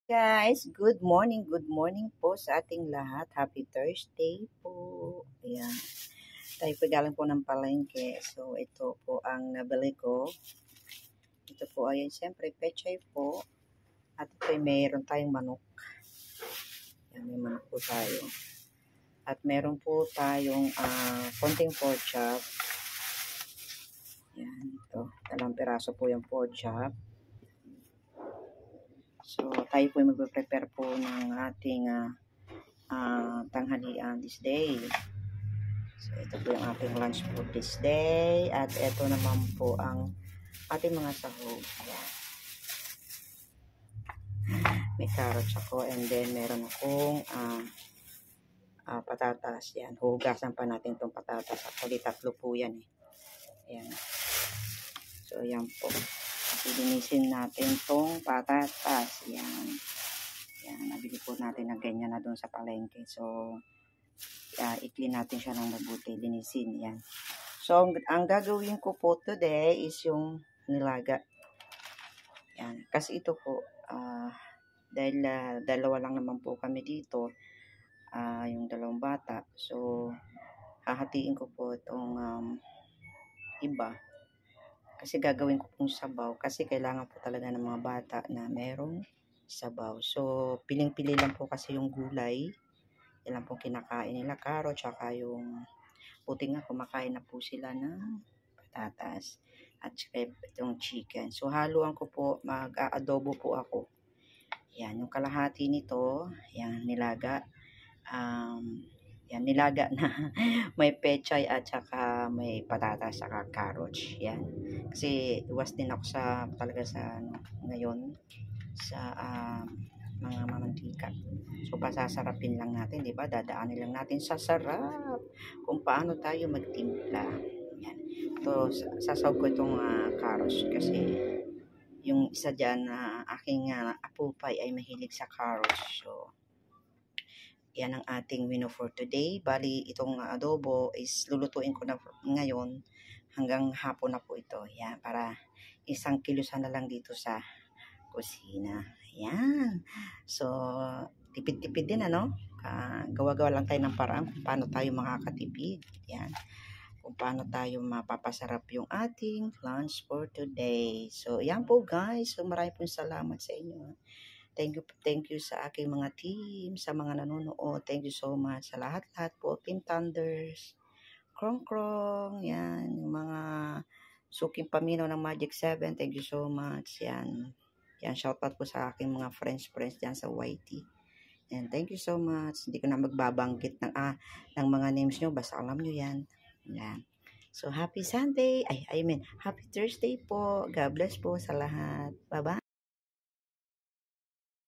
Guys, good morning po sa ating lahat. Happy Thursday po. Ayan. Tayo po galing po ng palengke. So, ito po ang nabili ko. Ito po ay, siyempre, pechay po. At ito ay mayroon tayong manok. Ayan, may manok po tayo. At meron po tayong konting pork chop. Ayan, ito. 2 piraso po yung pork chop. So, tayo po ay magpe-prepare po ng ating tanghalian this day. So, ito po yung ating lunch for this day. At ito naman po ang ating mga sahog. Ayan. May carrots ako and then meron akong patatas. Yan. Hugasan pa natin itong patatas. Actually, 3 po yan eh. Ayan. So, yan po. Linisin natin itong patatas. Yan. Yan. Nabili po natin na ganyan na doon sa palengke. So, i-clean natin siya ng mabuti. Linisin. Yan. So, ang gagawin ko po today is yung nilaga. Yan. Kasi ito po, dahil dalawa lang naman po kami dito, yung 2 bata. So, hahatiin ko po itong iba. Kasi gagawin ko pong sabaw. Kasi kailangan po talaga ng mga bata na merong sabaw. So, piling-pili lang po kasi yung gulay. Yan lang po kinakain nila. Carrot, tsaka yung buti nga kumakain na po sila ng patatas at itong chicken. So, haluan ko po, mag-aadobo po ako. Yan, yung kalahati nito, yan, nilaga. Yan, nilaga na may pechay at saka may patatas saka carrots. Yan. Kasi iwas din ako talaga sa ngayon sa mga mamantika. So, pasasarapin lang natin, di ba? Dadaanin lang natin sa sarap kung paano tayo magtimpla. Yan. So, sasawag ko itong carrots kasi yung isa dyan na aking apupay ay mahilig sa carrots. So, yan ang ating menu for today. Bali, itong adobo is lulutuin ko na ngayon hanggang hapon na po ito. Yan, para 1 kilusan na lang dito sa kusina. Yan. So, tipid-tipid din ano. Gawa-gawa lang tayo ng paraan kung paano tayo makakatipid. Yan. Kung paano tayo mapapasarap yung ating lunch for today. So, yan po guys. So, maraming pong salamat sa inyo. Thank you sa aking mga team, sa mga nanonood. Thank you so much sa lahat-lahat po. Team Thunders, Krong, yan, yung mga suking paminaw ng Magic 7. Thank you so much. Yan, shoutout po sa aking mga friends dyan sa YT. And thank you so much. Hindi ko na magbabanggit ng mga names nyo. Basta alam nyo yan. Yan. So, happy Sunday. Happy Thursday po. God bless po sa lahat. Bye-bye.